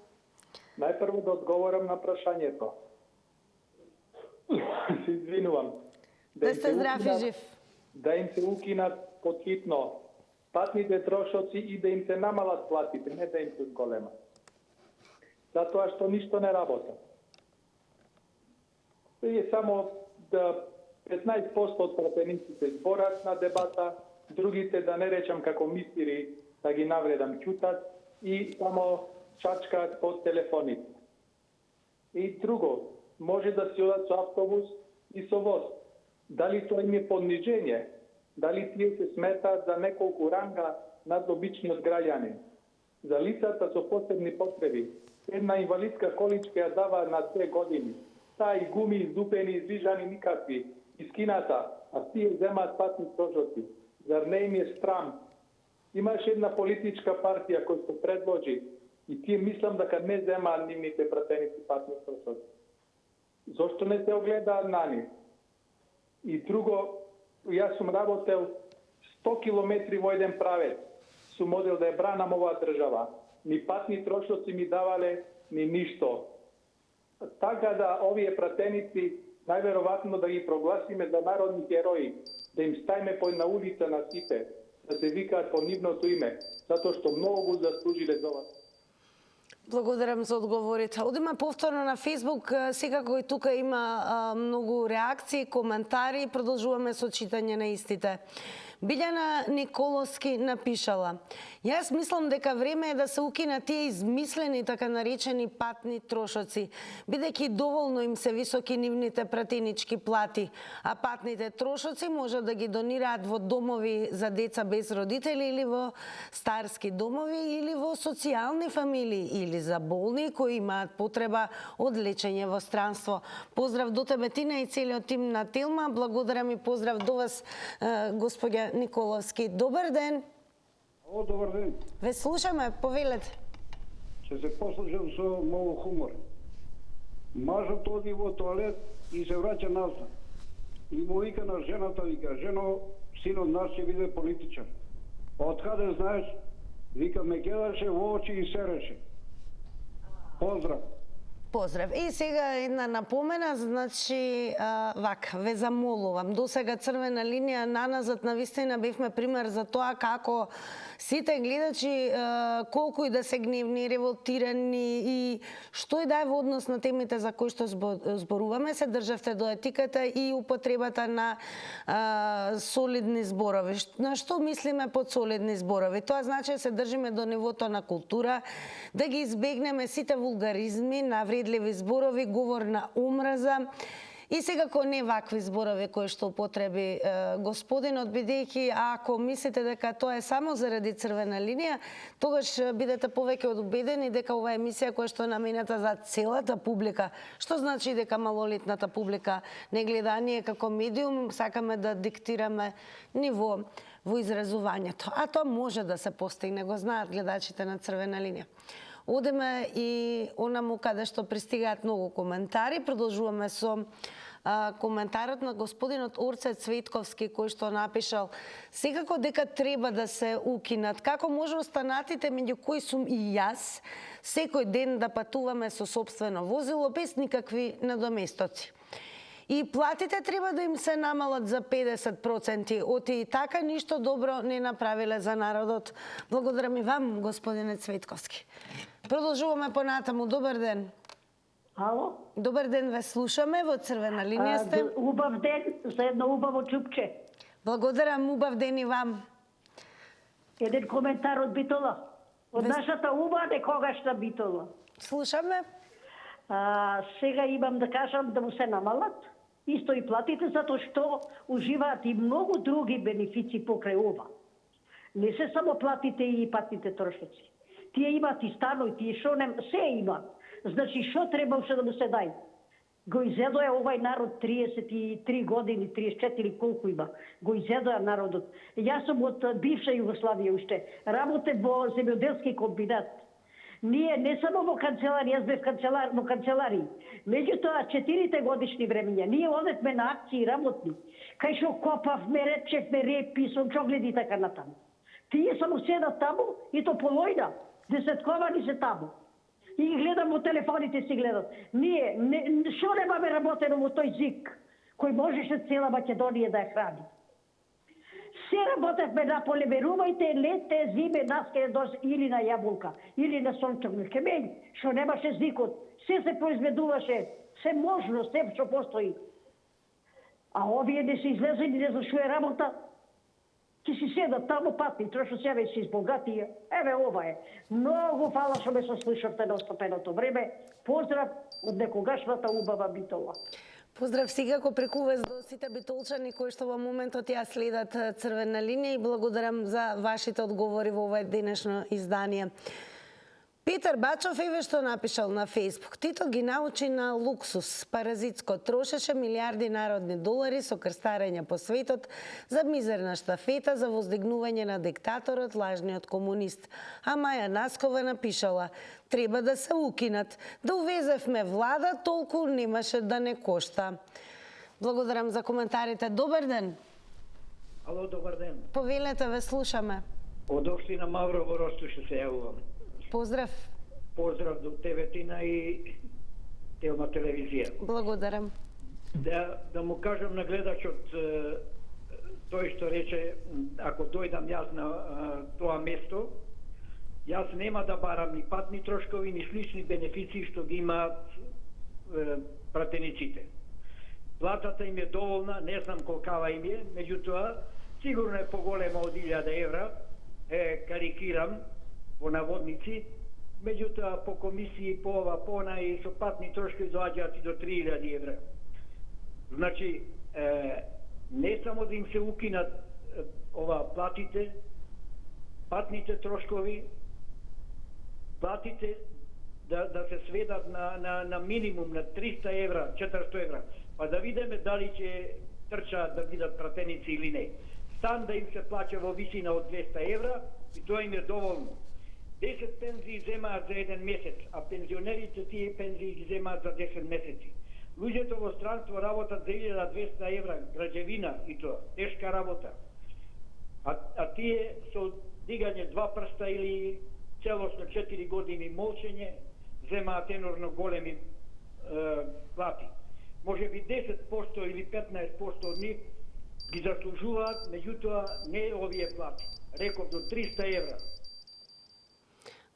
Најпрво да одговорам на прашањето. Се извинувам. Да сте здрав и жив. Да им се укинат подхитно патните трошоци и да им се намалат платите, не да им се зголемат. Затоа што ништо не работа. И само да 15% од пратениците зборат на дебата, другите, да не речам како мистери, да ги навредам, ќутат и само чачкаат под телефоните. И друго, може да си одат со автобус и со воз. Дали тоа им е понижење? Дали тие се сметаат за неколку ранга над обичниот граѓанин? За лицата со посебни потреби, една инвалидска количка ја дава на 2 години. Таа и гуми, издупени, издвижани никакви, искината, а тие земаат патни трошоци. Зар не им е страм? Имаше една политичка партија која се предложи и тие мислам дека не земаат нивните пратеници патни трошоци. Зошто не се огледаат на нив? И друго, јас сум работел 100 километри во еден правец. Сум одел да ја бранам оваа држава. Ни патни трошоци ми давале, ни ништо. Така да овие пратеници најверојатно да ги прогласиме за народни герои, да им ставиме на улица на сите, да се викаат по нивното име, затоа што многу заслужиле за ова. Благодарам за одговорите. Одиме повторно на Фейсбук, секако и тука има многу реакции, коментари, продолжуваме со читање на истите. Билјана Николовски напишала: "Јас мислам дека време е да се укинат тие измислени така наречени патни трошоци, бидејќи доволно им се високи нивните пратенички плати, а патните трошоци може да ги донираат во домови за деца без родители или во старски домови или во социјални фамилии или за болни кои имаат потреба од лечење во странство." Поздрав до тебе, Тина, и целиот тим на Телма. Благодарам и поздрав до вас, господја Николовски. Добар ден. О, добар ден. Ве слушаме, повелете. Ќе се послушам со многу хумор. Мажот оди во тоалет и се враќа назад. И му вика на жената, вика: "Жено, синот наш ќе биде политичар." "Од каде знаеш?" Вика: "Ме гледаше во очи и сереше." Поздрав. Поздрав. И сега една напомена, значи, вака, ве замолувам. До сега црвена линија наназад навистина бевме пример за тоа како сите гледачи, колку и да се гневни, револтирани и што и да е во однос на темите за кои што зборуваме, се државте до етиката и употребата на солидни зборови. На што мислиме под солидни зборови? Тоа значи да се држиме до нивото на култура, да ги избегнеме сите вулгаризми, навредливи зборови, говор на омраза и секако не вакви зборови кои што употреби господинот, бидејќи ако мислите дека тоа е само заради црвена линија, тогаш бидете повеќе убедени дека ова емисија која што е наменета за целата публика, што значи дека малолетната публика не гледа, ние како медиум сакаме да диктираме ниво во изразувањето, а тоа може да се постигне, го знаат гледачите на црвена линија. Одеме и онаму каде што пристигаат многу коментари. Продолжуваме со коментарот на господинот Орце Цветковски, кој што напишал: "Секако дека треба да се укинат. Како може останатите, меѓу кои сум и јас, секој ден да патуваме со сопствено возило без никакви надоместоци. И платите треба да им се намалат за 50%. Оти и така ништо добро не направиле за народот." Благодарам и вам, господине Цветковски. Продолжуваме понатаму. Добар ден. Ало? Добар ден, ве слушаме, во црвена линија сте. Убав ден за едно убаво чупче. Благодарам, убав ден и вам. Еден коментар од Битола. Од нашата уба некогашна Битола. Слушаме. Сега имам да кажам да му се намалат исто и платите, затоа што уживаат и многу други бенефици покрај ова. Не се само платите и патните трошоци. Тие имаат и станови, тие шо не, се имаат. Значи, шо требаше да му се дај? Го изедоја овај народ 33 години, 34 колку има. Го изедоја народот. Јас сум од бивша Југославија уште. Работев во земјоделски комбинат. Ние не само во канцелари, јас бев во канцелари. Меѓутоа, 4 годишни времења, ние одевме на акции работни. Кај шо копавме, речевме репи, сончогледи и така натаму. Тие само седат таму и то полојна. Десетковани се таму. И ги гледам во телефоните си гледат. Ние, шо немаме работено во тој зик, кој можеше цела Македонија да ја храни. Се работевме на поле, верувајте, лете, зиме, наскај доз или на јаболка, или на сончоглед. Кемеј, шо немаше зикот, се произведуваше, се можно, се што постои. А овие не се излезени, не знам шо е работа. Ки си седат таму патни, трошо себе си избогатија. Еве ова е. Многу фала што ме сослушавте на остапеното време. Поздрав од некогашната убава Битола. Поздрав секако преку вас до сите битолчани кои што во моментот ја следат црвена линија и благодарам за вашите одговори во ова денешно издание. Петар Бачов еве што напишал на Фейсбук. Тито ги научи на луксус, паразитско, трошеше милиарди народни долари со крстарење по светот за мизерна штафета за воздигнување на диктаторот, лажниот комунист. А Маја Наскова напишала: треба да се укинат. Да увезевме влада, толку немаше да не кошта. Благодарам за коментарите. Добар ден. Ало, добар ден. Повелете, ве слушаме. Од општина Мавро во Ростуше се јавувам. Поздрав. Поздрав до тебе, Тина, и Телма телевизија. Благодарам. да му кажам на гледачот тој што рече, ако дојдам јас на тоа место, јас нема да барам ни патни трошкови, ни слични бенефиции што ги имаат пратениците. Платата им е доволна, не знам колкава им е, меѓутоа, сигурно е поголема од 1000 евра, карикирам, по наводници, меѓутоа по комисии, по ова, по она и со патни трошкови доаѓаат и до 3000 евра. Значи, не само да им се укинат платите, патните трошкови, платите да се сведат на минимум, на 300 евра, 400 евра, па да видиме дали ќе трчаат да бидат пратеници или не. Стан да им се плаќа во висина од 200 евра и тоа им е доволно. 10 пензии земаат за еден месец, а пензионерите тие пензии ги земаат за 10 месеци. Луѓето во странство работат за 1200 евра, граđевина и тоа, тешка работа. А тие со дигање 2 прста или целосно 4 години молчење, земаат енорно големи плати. Може би 10% или 15% од нив ги заслужуваат, меѓутоа не овие плати. Реков до 300 евра.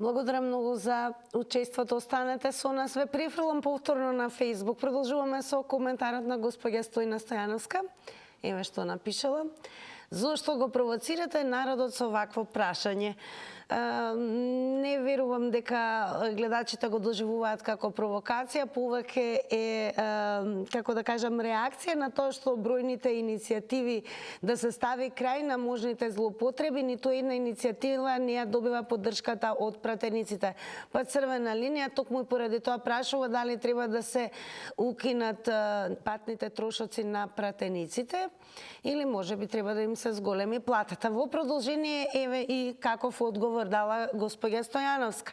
Благодарам многу за учеството. Останете со нас. Ве префрлам повторно на Facebook. Продолжуваме со коментарот на госпоѓа Стојна Стојановска. Еве што напишала. Зошто го провоцирате народот со вакво прашање? Не верувам дека гледачите го доживуваат како провокација, повеќе е, како да кажам, реакција на тоа што бројните иницијативи да се стави крај на можните злоупотреби, ниту една иницијатива не ја добива поддршката од пратениците. Па црвена линија токму и поради тоа прашува дали треба да се укинат патните трошоци на пратениците или можеби треба да им се зголеми платата. Во продолжение еве и каков одговор дала госпоѓа Стојановска.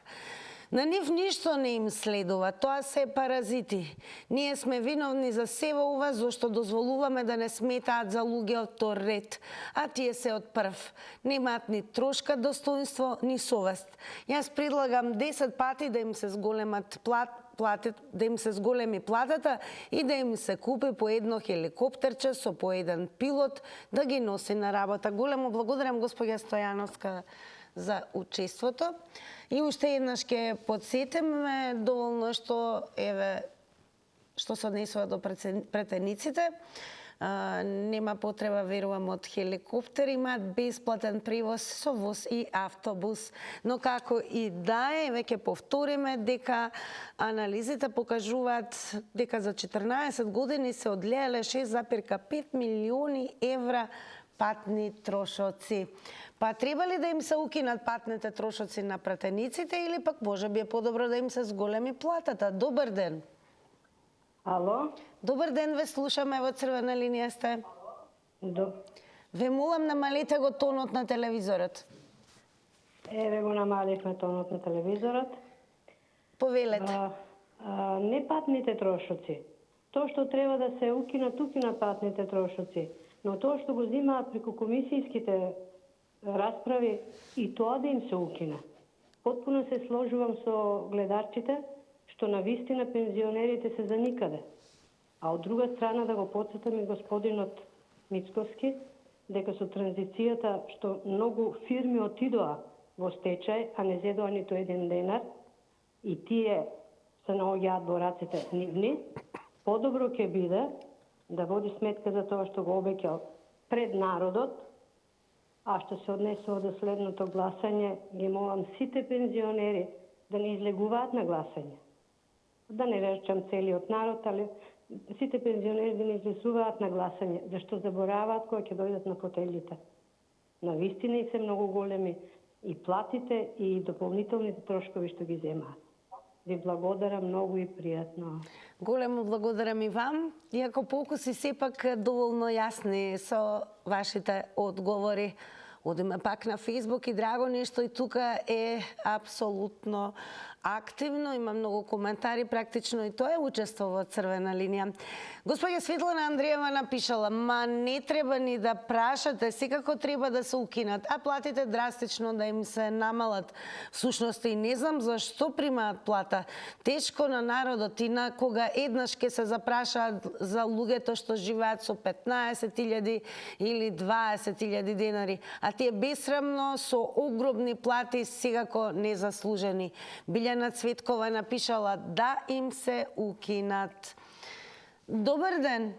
На нив ништо не им следува, тоа се паразити. Ние сме виновни за сева ова, зашто дозволуваме да не сметаат за луѓе од тој ред, а тие се од прв. Немаат ни трошка достоинство, ни совест. Јас предлагам 10 пати да им се зголемат да им се зголеми платата и да им се купи по едно хеликоптерче со по еден пилот да ги носи на работа. Големо благодарам госпоѓа Стојановска за учеството. И уште еднаш ќе подсетиме доволно што се однесува до пратениците. Нема потреба, верувам, од хеликоптер, имаат бесплатен превоз со воз и автобус. Но како и да е, веќе повториме дека анализите покажуваат дека за 14 години се одлеале 6,5 милиони евра патни трошоци. Па треба ли да им се укинат патните трошоци на пратениците или пак може би е подобро да им се зголеми платата? Добар ден. Ало? Добар ден, ве слушаме, во црвена линија сте. Ве молам, намалете го тонот на телевизорот. Еве го намалихме тонот на телевизорот. Повелете. Не патните трошоци. Тоа што треба да се укинат патните трошоци. Но тоа што го земаат преку комисијските расправи и тоа да им се укина. Потпуно се сложувам со гледачите што на вистина пензионерите се за никаде. А од друга страна да го потсетам и господинот Мицковски дека со транзицијата што многу фирми отидоа во стечај, а не зедоа ниту еден денар и тие се наоѓаат во раците нивни, подобро ќе биде да води сметка за тоа што го обеќал пред народот, а што се однесува до следното гласање, ги молам сите пензионери да не излегуваат на гласање. Да не речам целиот народ, али сите пензионери да не излезуваат на гласање, зашто забораваат кога ќе дојдат на фотелите. Навистина и се многу големи и платите и дополнителните трошкови што ги земаат. Ви благодарам многу и пријатно. Големо благодарам и вам. Иако полку си сепак доволно јасни со вашите одговори. Одиме пак на Фейсбук и драго нешто и тука е апсолутно активно, има многу коментари, практично и тоа е учествува во црвена линија. Господја Светлана Андреева напишала: "Ма не треба ни да прашате, секако треба да се укинат, а платите драстично да им се намалат. Всушност и не знам зашто примаат плата. Тешко на народот и на кога еднаш ќе се запрашаат за луѓето што живеат со 15.000 или 20.000 денари, а тие бесрамно со огромни плати секако незаслужени." Билјана Цветкова напишала: "Да им се укинат." Добар ден.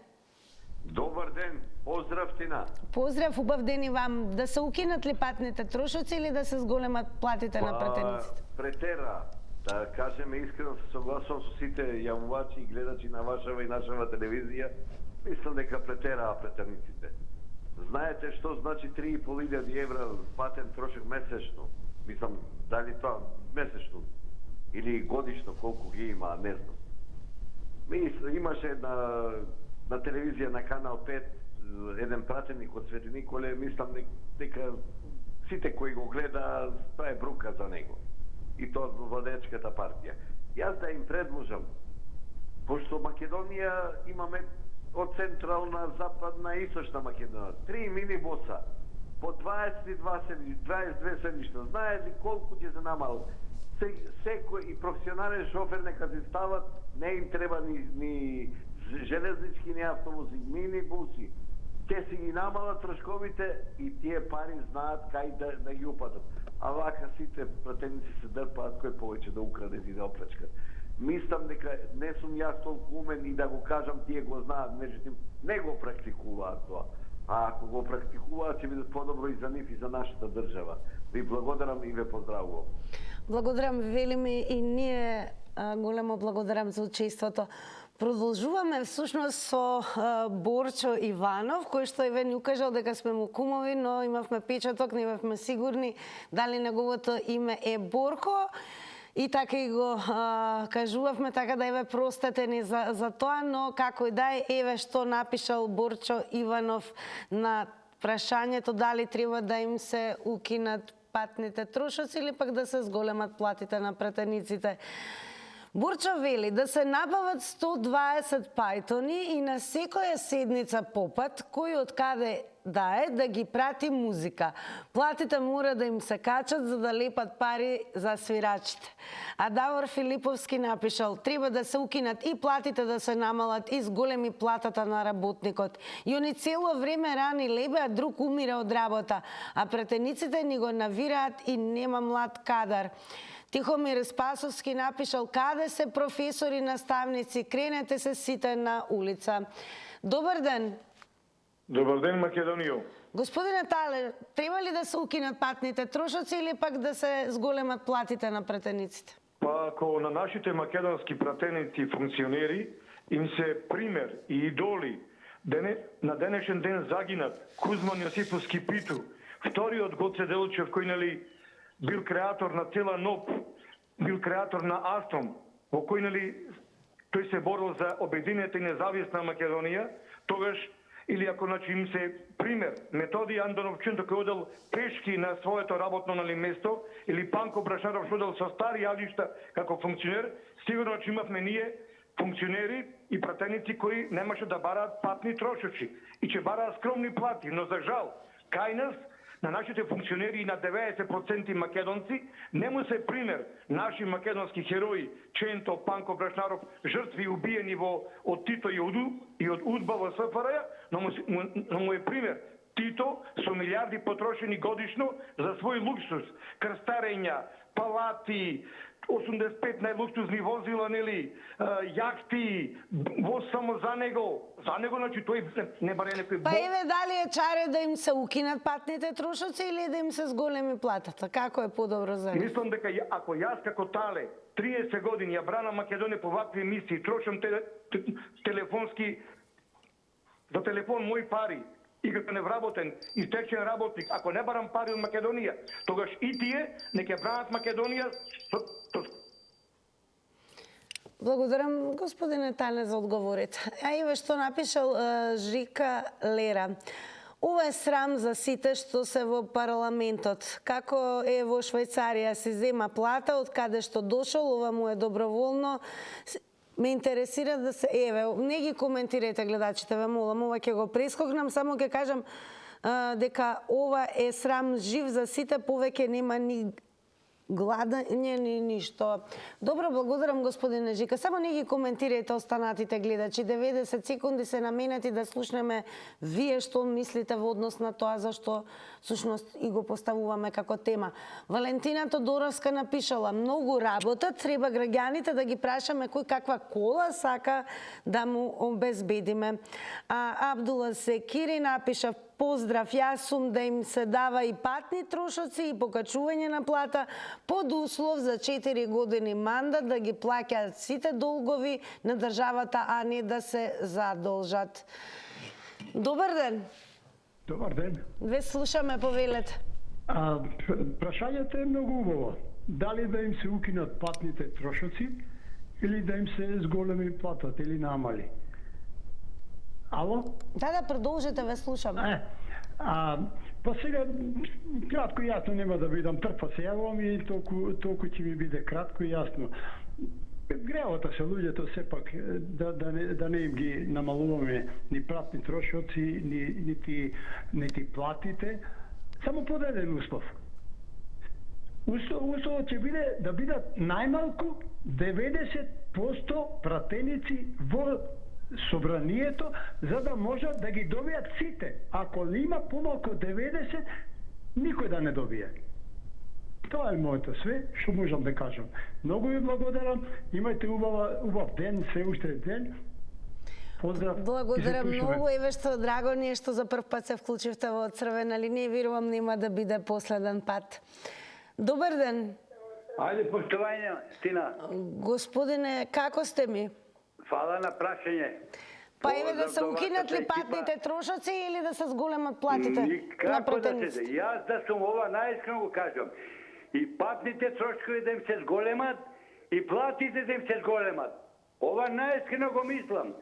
Добар ден, поздрав Тина. Поздрав, убав ден и вам. Да се укинат ли патните трошоци или да се зголемат платите на пратениците? Претера. Да кажеме искрено, се согласувам со сите јавувачи и гледачи на вашава и нашава телевизија. Мислам дека претераа пратениците. Знаете што значи 3.500 евра патен трошок месечно? Мислам, дали тоа месечно или годишно, колку ги има, не знам. Имаше на телевизија на Канал 5 еден пратеник од Свети Николе, мислам дека сите кои го гледа, тоа е брука за него. И тоа од владеечката партија. Јас да им предложам, пошто Македонија имаме од централна, западна и источна Македонија, 3 минибуса по 22 седмично. Знае ли колку ќе се намал? Секој и професионален шофер нека се стават, не им треба ни железнички, ни автобуси, минибуси. Те си ги намалат трошковите и тие пари знаат кај да ги упатат. А вака сите пратеници се дрпаат кој повеќе да украде и да оплечкат. Мислам дека не сум јас толку умен и да го кажам, тие го знаат, меѓутоа не го практикуваат тоа. А ако го практикуваат, ќе биде подобро и за нив и за нашата држава. Ви благодарам и ве поздравувам. Благодарам, велиме и ние големо благодарам за учеството. Продолжуваме всушност со Борчо Иванов, кој што еве ни укажал дека сме му кумови, но имавме печаток, не бевме сигурни дали неговото име е Борко. И така и го кажувавме, така да еве простете ни за тоа, но како и да е, еве што напишал Борчо Иванов на прашањето дали треба да им се укинат патните трошоци или пак да се зголемат платите на пратениците. Борчо вели да се набават 120 пајтони и на секоја седница попат, кој од каде да ги прати музика. Платите мора да им се качат за да лепат пари за свирачите. А Давор Филиповски напишал: треба да се укинат и платите да се намалат и зголеми платата на работникот. И они цело време рани лебе, а друг умира од работа, а пратениците ни го навираат и нема млад кадар. Тихомир Спасовски напишал: каде се професори, наставници, кренете се сите на улица. Добар ден. Добар ден, Македонијо. Господине Талер, треба ли да се укинат патните трошоци или пак да се зголемат платите на пратениците? Па ако на нашите македонски пратеници функционери им се пример и идоли, на денешен ден загинат Кузман Јосиповски Питу, вториот Гоце Делчев кој бил креатор на цела НОП, бил креатор на Астом, во кој тој се борил за обединета и независна Македонија, тогаш или ако им се пример Методи Андонов Чунто кој одел пешки на своето работно место, или Панко Брашаров што одел со стари јавишта како функционер, сигурно че имавме ние функционери и пратеници кои немаше да бараат патни трошоци и че бараат скромни плати, но за жал кај нас на нашите функционери и на 90% македонци не му се пример наши македонски херои Ченто, Панко Брашнаров, жртви убиени од Тито и од УДБА во СФРЈ, но му е пример Тито со милиарди потрошени годишно за свој луксус, крстарења, палати, 85 најлуксузни возила, јахти, воз само за него, значи тој не баре некој... Па еве дали е чаре да им се укинат патните трошоци или да им се зголеми платата? Како е подобро за нив? Мислам дека ако јас како Тале 30 години ја брана Македонија по вакви емисии, трошам телефонски за телефон мои пари, и како невработен, истечен работник, ако не барам пари од Македонија, тогаш и тие не ќе бранат Македонија. Благодарам, господине Тане, за одговорите. А еве што напишал Жика Лера. Ова е срам за сите што се во парламентот. Како е во Швајцарија се зема плата, од каде што дошол, ова му е доброволно. Ме интересира да се... Еве, не ги коментирате гледачите, ве молам, ова ќе го прескокнам, само ќе кажам дека ова е срам жив за сите, повеќе нема ни гладање, ни ништо. Добро, благодарам господине Жика. Само не ги коментирајте останатите гледачи. 90 секунди се наменети да слушнеме вие што мислите во однос на тоа зашто всушност и го поставуваме како тема. Валентина Тодоровска напишала: многу работа, треба граѓаните да ги прашаме кој каква кола сака да му обезбедиме. Абдула Секири напиша: поздрав, јас сум да им се дава и патни трошоци и покачување на плата под услов за 4 години мандат да ги плаќаат сите долгови на државата, а не да се задолжат. Добар ден. Добар ден. Ве слушаме, повелете. Прашањето е многу убаво. Дали да им се укинат патните трошоци или да им се зголеми платат или намали? Ало? Да, продолжите, ве слушаме. Па сега, кратко и јасно, нема да бидам трпа се јавувам и толку ќе ми биде кратко и јасно. Греота се луѓето сепак да не им ги намалуваме ни пратни трошоци, нити платите, само под еден услов. Условот ќе биде да бидат најмалку 90% пратеници во собранието, за да можат да ги добијат сите. Ако има помалку 90, никој да не добие. Тоа е моето све, што можам да кажам. Многу ви благодарам, имајте убав ден, се уште ден. Поздрав. Благодарам многу, еве што драго ни е што за прв пат се вклучивте во Црвена линија и верувам нема да биде последен пат. Добар ден. Ајде, поштовање, Тина. Господине, како сте ми? Фала на прашање. Па еве да се укинат ли патните трошоци или да се зголемат платите на пратениците? Јас да сум ова најискрено го кажам. И патните трошкови да им се зголемат, и платите да им се зголемат. Ова најискрено го мислам.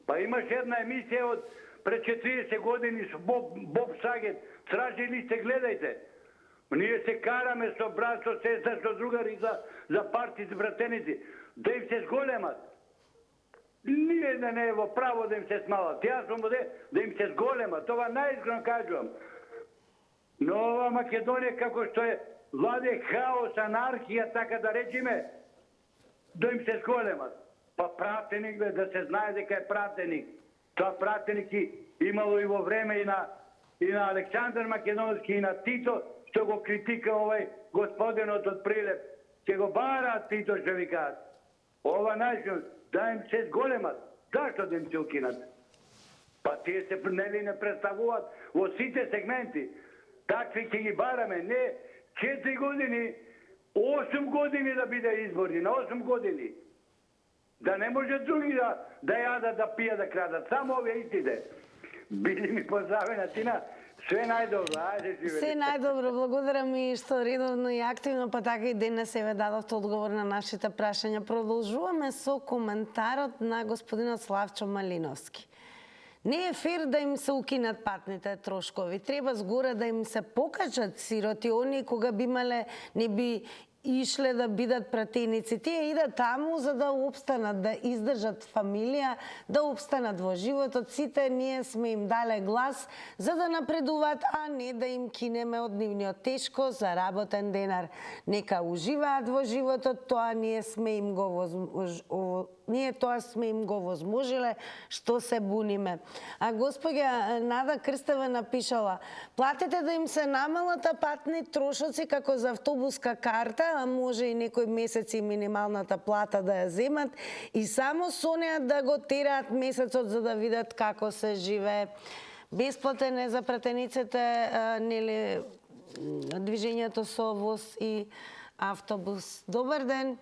Па имаше една емисија од пред 40 години со Боб Сагет. Тражили сте, гледајте. Ние се караме со брат, со сестра, со другари за партите, пратеници. Да им се зголемат. Ние да не е во право да им се смалат. Јас сум да им се зголемат. Това најискрено кажувам. Но ова Македонија како што е владе хаос, анархија, така да речеме, да им се зголемат. Па пратеник, бе, да се знае дека е пратеник. Тоа пратеник имало и во време и на Александар Македонски и на Тито, што го критика овај господинот од Прилеп. Ќе го бараат Тито, што ви кажат. Ова најшно, да им се зголемат. Зашто да им се укинат? Па тие се не представуваат во сите сегменти. Такви ќе ги бараме. Не 4 години, 8 години да биде избори, на 8 години. Да не може други да јадат, да пијат, да крадат. Само овие истите. Били ми поздравена, Тина. Све најдобро, ајде живели. Све најдобро, благодарам и што редовно и активно, па така и денес еве дадовте одговор на нашите прашања. Продолжуваме со коментарот на господинот Славчо Малиновски. Не е фер да им се укинат патните трошкови. Треба згоре да им се покачат сироти, они кога би имале, не би ишле да бидат пратеници. Тие идат таму за да опстанат, да издржат фамилија, да опстанат во животот. Сите ние сме им дале глас за да напредуваат, а не да им кинеме од нивниот тешко заработен денар. Нека уживаат во животот, тоа ние сме им го возможиле, што се буниме. А господја Нада Крстева напишала: платите да им се намалат, а патни трошоци како за автобуска карта, а може и некој месец и минималната плата да ја земат и само со неа да го тераат месецот за да видат како се живее. Бесплатен е за пратениците, нели, движењето со воз и автобус. Добар ден.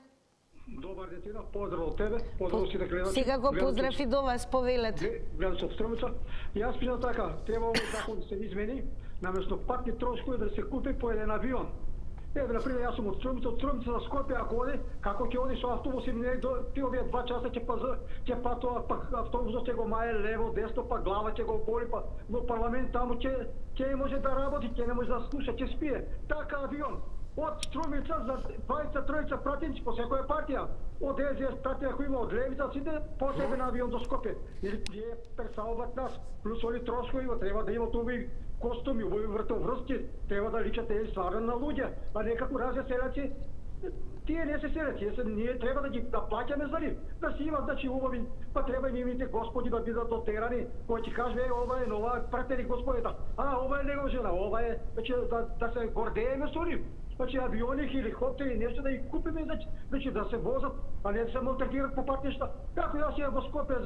Добар ден, Тина. Поздрав од тебе. Поздрав сите гледачи. Сега го поздрав и до вас, повелете. Гледачи од Струмица. Јас мислам така, треба овој закон да се измени, наместо патни трошкови да се купи по еден авион. Еве, например, јас сум од Струмица за Скопје, ако оди, како ќе оди со автобуси, ти овие 2 часа ќе патува, пак автобусот ќе го мае лево, десно, па глава ќе го боли, па во парламент таму ќе може да работи, ќе не може да слуша, ќе спие. Така авион. Од Струмица за 23 пратеници по секоја партија. Од СДС партија кој има од левица, сите потребен авион до Скопје. Или вие пресауват нас, плюс оли трошкови, треба да имат овој костуми, овој вртоврски, треба да личат стварно на луѓе, а не како разни селеци. Тие не се селеци, ние треба да ги плаќаме за нив, да си имат, значи, убави, па треба и нивните господи да бидат дотерани, кој ќе каже, ова е нова пратени господита, ова е негова жена, ова е, значи, да се гордееме со нив. Значи, авиони, хеликоптери, нешто да ги купиме, значи, да се возат, а не да се малтретират по патишта. Како јас ја во Скопје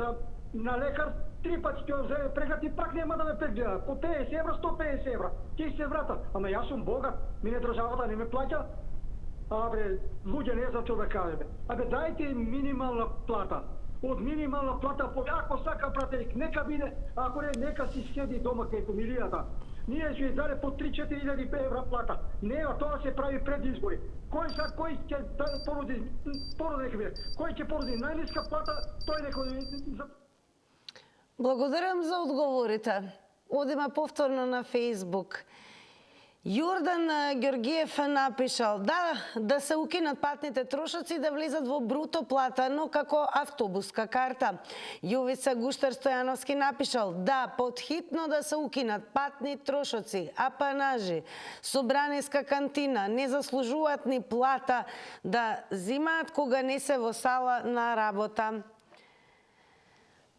на лекар, 3 пати ќе земе преглед и пак нема да ме прегледа. По 50 евра, 150 евра. Ќе се врата. Ама јас сум богат, мене државата не ме плаќа. Абе, луѓе не знам што да кажеме. Абе, дајте минимална плата. Од минимална плата, ако сака пратеник, нека биде, ако не, нека си седи дома кај фамилијата. Ние ќе издаде по 3-4 евра плата. Не, тоа се прави пред избори. Кој ќе понуди, кој ќе понуди најниска плата, тој некој... Благодарам за одговорите. Одиме повторно на Фейсбук. Јордан Георгиев напишал да се укинат патните трошоци да влезат во бруто плата, но како автобуска карта. Јовица Гуштар Стојановски напишал подхитно да се укинат патни трошоци, апанажи, собраниска кантина, не заслужуваат ни плата да зимаат кога не се во сала на работа.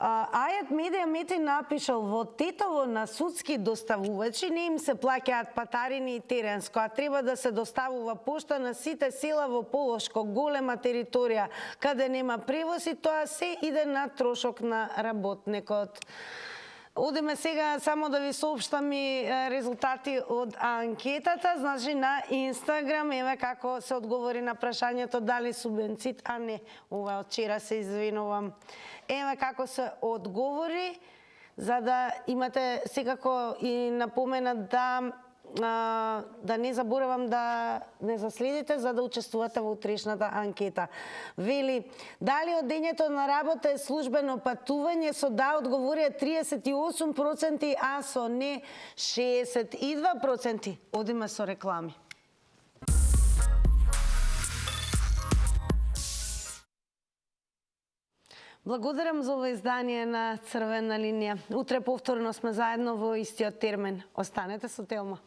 Ајат Медија Мети напишал во Тетово на судски доставувачи не им се плаќаат патарини и теренско, а треба да се доставува пошта на сите села во Полошко, голема територија, каде нема превоз и тоа се иде на трошок на работникот. Одиме сега само да ви соопштам и резултати од анкетата. Значи на Инстаграм, еве како се одговори на прашањето дали субвенцит, а не, ова од вчера се извинувам. Еве како се одговори, за да имате секако и напоменат да не заборавам да не заследите за да учествувате во утрешната анкета. Вели, дали од дењето на работа е службено патување? Со одговорија 38%, а со не 62%. Одиме со реклами. Благодарам за ова издание на Црвена линија. Утре повторно сме заедно во истиот термин. Останете со Телма.